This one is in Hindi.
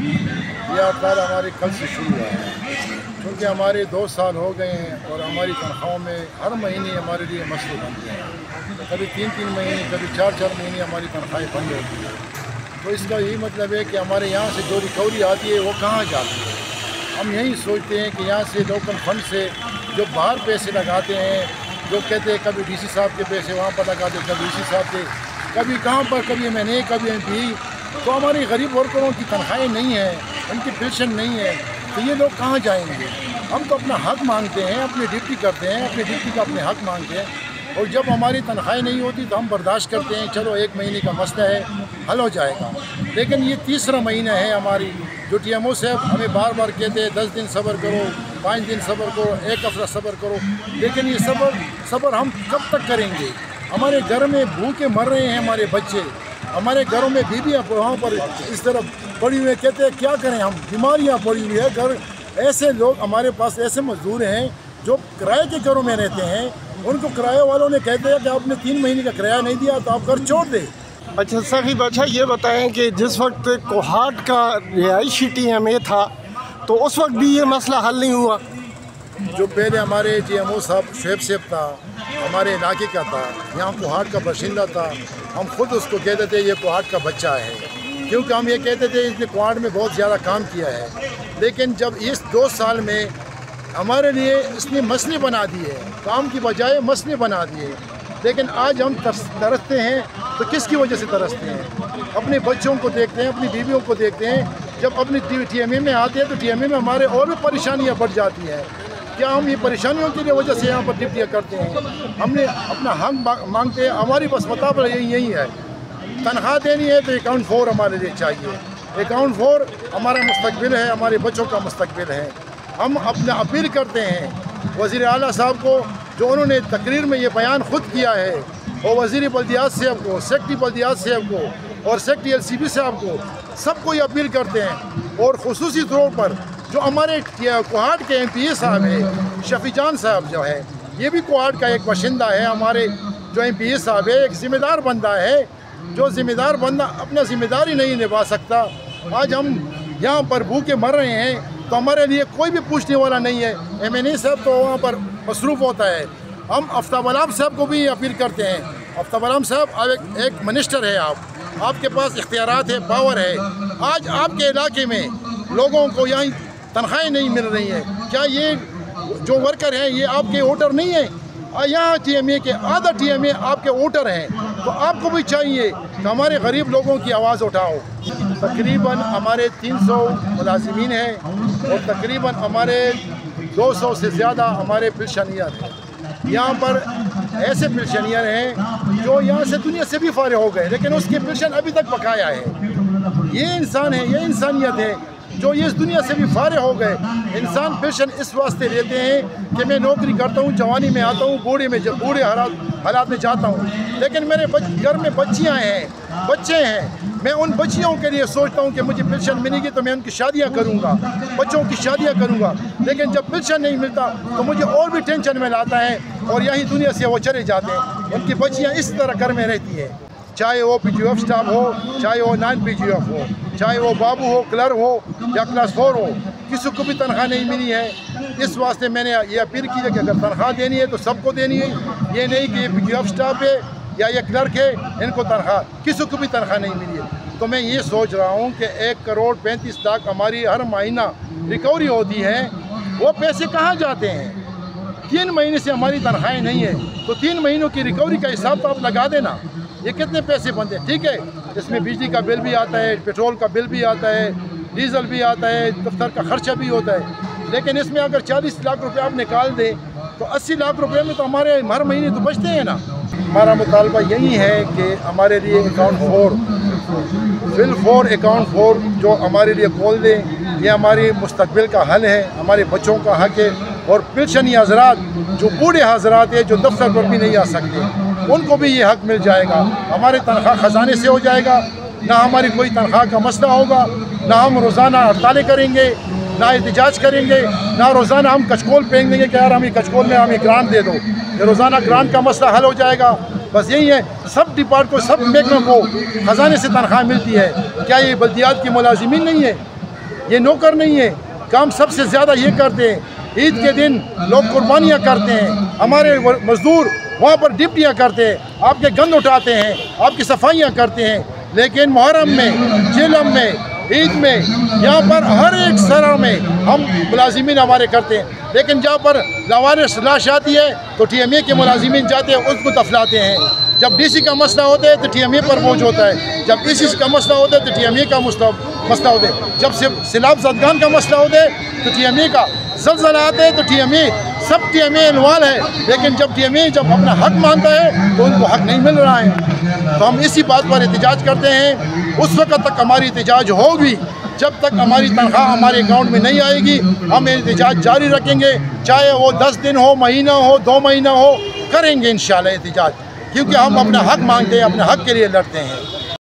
यह हड़ताल हमारे कल से शुरू हुआ है, क्योंकि हमारे 2 साल हो गए हैं और हमारी तनख्वाहों में हर महीने हमारे लिए मसले बन गए हैं। कभी 3-3 महीने, कभी 4-4 महीने हमारी तनख्वाहें बंद होती हैं। तो इसका यही मतलब है कि हमारे यहाँ से जो रिकवरी आती है वो कहाँ जाती है। हम यही सोचते हैं कि यहाँ से लोकल फंड से जो बाहर पैसे लगाते हैं, जो कहते हैं कभी डीसी साहब के पैसे वहाँ पर लगाते, कभी डीसी साहब के, कभी कहाँ पर, कभी MNA, कभी MP, तो हमारे गरीब वर्करों की तनख्वाहें नहीं हैं, उनकी पेंशन नहीं है, तो ये लोग कहाँ जाएंगे। हम तो अपना हक मांगते हैं, अपनी ड्यूटी करते हैं, अपनी ड्यूटी का अपने हक मांगते हैं, और जब हमारी तनख्वाहें नहीं होती तो हम बर्दाश्त करते हैं, चलो 1 महीने का मसला है, हल हो जाएगा। लेकिन ये तीसरा महीना है हमारी, जो TMO साहब हमें बार बार कहते हैं 10 दिन सब्र करो, 5 दिन सब्र करो, 1 हफ्ता सब्र करो, लेकिन ये सब्र हम कब तक करेंगे। हमारे घर में भूखे मर रहे हैं हमारे बच्चे, हमारे घरों में बीबियाँ वहाँ पर इस तरफ पड़ी हुई, कहते हैं क्या करें हम, बीमारियाँ पड़ी हुई है घर। ऐसे लोग हमारे पास, ऐसे मजदूर हैं जो किराए के घरों में रहते हैं, उनको किराए वालों ने कहते हैं कि आपने 3 महीने का किराया नहीं दिया तो आप घर छोड़ दें। अच्छा साहिब, अच्छा ये बताएं कि जिस वक्त कोहाट का रिहायशी TMA था तो उस वक्त भी ये मसला हल नहीं हुआ। जो पहले हमारे TMO साहब शुएब था, हमारे इलाके का था, यहाँ कोहाट का बाशिंदा था, हम खुद उसको कहते थे ये कोहाट का बच्चा है, क्योंकि हम ये कहते थे इसने कोहाट में बहुत ज़्यादा काम किया है। लेकिन जब इस 2 साल में हमारे लिए इसने मसले बना दिए, काम की बजाय मसले बना दिए। लेकिन आज हम तरसते हैं तो किसकी वजह से तरसते हैं, अपने बच्चों को देखते हैं, अपनी बीवियों को देखते हैं। जब अपनी TMA में आते हैं तो TMA में हमारे और भी परेशानियाँ बढ़ जाती हैं। क्या हम ये परेशानियों की वजह से यहाँ पर ड्यूटियाँ करते हैं? हमने अपना हक मांगते हैं, हमारी बस मुताबिक यही है, तनख्वाह देनी है तो अकाउंट 4 हमारे लिए चाहिए। अकाउंट 4 हमारा मुस्तकबिल है, हमारे बच्चों का मुस्तकबिल है। हम अपना अपील करते हैं वज़ीर आला साहब को, जो उन्होंने तकरीर में ये बयान खुद किया है, और वज़ीर बल्दियात साहब को, सेक्रेटरी बल्दियात साहब को और सेक्रेटरी LCB साहब को, सबको ये अपील करते हैं। और ख़ुसूसी तौर पर जो हमारे कोहाट के MPA साहब हैं, शफी जान साहब जो है, ये भी कोहाट का एक बाशिंदा है। हमारे जो MPA साहब है, एक ज़िम्मेदार बंदा है, जो ज़िम्मेदार बंदा अपना ज़िम्मेदारी नहीं निभा सकता। आज हम यहाँ पर भूखे मर रहे हैं तो हमारे लिए कोई भी पूछने वाला नहीं है। MNA साहब तो वहाँ पर मसरूफ़ होता है। हम आफ्ताब आलम साहब को भी अपील करते हैं, आफ्ताब आलम साहब आप एक मिनिस्टर है, आपके पास इख्तियारात है, पावर है। आज आपके इलाके में लोगों को यहाँ तनख्वाहें नहीं मिल रही हैं, क्या ये जो वर्कर हैं ये आपके वोटर नहीं हैं? यहाँ TMA के आधा TMA आपके वोटर हैं, तो आपको भी चाहिए कि हमारे गरीब लोगों की आवाज़ उठाओ। तकरीबन हमारे 300 मुलाजिमीन हैं और तकरीबन हमारे 200 से ज़्यादा हमारे पेंशनियर हैं। यहाँ पर ऐसे पेंशनियर हैं जो यहाँ से दुनिया से भी फारिग हो गए, लेकिन उसकी पेंशन अभी तक बकाया है। ये इंसान है, ये इंसानियत है, जो ये इस दुनिया से भी फारिग हो गए। इंसान पेंशन इस वास्ते लेते हैं कि मैं नौकरी करता हूँ, जवानी में आता हूँ, बूढ़े हालात में जाता हूँ, लेकिन मेरे घर में बच्चियाँ हैं, बच्चे हैं। मैं उन बच्चियों के लिए सोचता हूँ कि मुझे पेंशन मिलेगी तो मैं उनकी शादियाँ करूँगा, बच्चों की शादियाँ करूँगा। लेकिन जब पेंशन नहीं मिलता तो मुझे और भी टेंशन में लाता है, और यहीं दुनिया से वो चले जाते हैं। उनकी बच्चियाँ इस तरह घर में रहती हैं, चाहे वो PGF स्टाफ हो, चाहे वो नॉन PGF हो, चाहे वो बाबू हो, क्लर्क हो या क्लास 4 हो, किसी को भी तनख्वाह नहीं मिली है। इस वास्ते मैंने ये अपील की है कि अगर तनख्वाह देनी है तो सबको देनी है। ये नहीं कि ये PGF स्टाफ है या ये क्लर्क है, इनको तनख्वाह, किसी को भी तनख्वाह नहीं मिली है। तो मैं ये सोच रहा हूँ कि 1 करोड़ 35 लाख हमारी हर महीना रिकवरी होती है, वो पैसे कहाँ जाते हैं? 3 महीने से हमारी तनख्वाहें नहीं है, तो 3 महीनों की रिकवरी का हिसाब तो आप लगा देना, ये कितने पैसे बनते हैं। ठीक है, इसमें बिजली का बिल भी आता है, पेट्रोल का बिल भी आता है, डीजल भी आता है, दफ्तर का खर्चा भी होता है। लेकिन इसमें अगर 40 लाख रुपये आप निकाल दें तो 80 लाख रुपये में तो हमारे हर महीने तो बचते हैं ना। हमारा मुतालबा यही है कि हमारे लिए अकाउंट 4 अकाउंट 4 जो हमारे लिए खोल दें, ये हमारी मुस्तकबिल का हल है, हमारे बच्चों का हक है। और पेंशनी हजरात जो बूढ़े हजरात हैं, जो दफ्तर पर भी नहीं आ सकते, उनको भी ये हक मिल जाएगा। हमारे तनख्वाह ख़जाने से हो जाएगा, ना हमारी कोई तनख्वाह का मसला होगा, ना हम रोज़ाना हड़तालें करेंगे, ना एहतजाज करेंगे, ना रोज़ाना हम कचकोल फेंक देंगे कि यार हमें कचकोल में हमें ग्रांट दे दो। ये रोज़ाना ग्रांट का मसला हल हो जाएगा। बस यही है, सब डिपार्ट को, सब महकमों को ख़जाने से तनख्वाह मिलती है। क्या ये बल्दियात की मुलाजिमीन नहीं है? ये नौकर नहीं है। काम सबसे ज़्यादा ये करते हैं, ईद के दिन लोग कुर्बानियाँ करते हैं, हमारे मज़दूर वहाँ पर ड्यूटियाँ करते हैं, आपके गंद उठाते हैं, आपकी सफाइयाँ करते हैं। लेकिन मुहर्रम में, जिलम में, ईद में, यहाँ पर हर एक शहर में हम मुलाजिमीन हमारे करते हैं। लेकिन जहाँ पर लावारिस लाश आती है तो TMA के मुलाजिमीन जाते हैं, उसको दफनाते हैं। जब DC का मसला होता है तो TMA पर बोझ होता है, जब EC का मसला होता है तो TMA का मसला होता है, जब सैलाब ज़दगान का मसला होता है तो TMA का, ज़लज़ला आता है तो TMA, सब TMA इन्वॉल्व है। लेकिन जब TMA जब अपना हक मानता है तो उनको हक नहीं मिल रहा है। तो हम इसी बात पर एहतजाज करते हैं। उस वक्त तक हमारी एहतजाज होगी जब तक हमारी तनख्वाह हमारे अकाउंट में नहीं आएगी। हम एहतजाज जारी रखेंगे, चाहे वो 10 दिन हो, महीना हो, 2 महीना हो, करेंगे इंशाल्लाह एहतजाज, क्योंकि हम अपना हक मांगते हैं, अपने हक के लिए लड़ते हैं।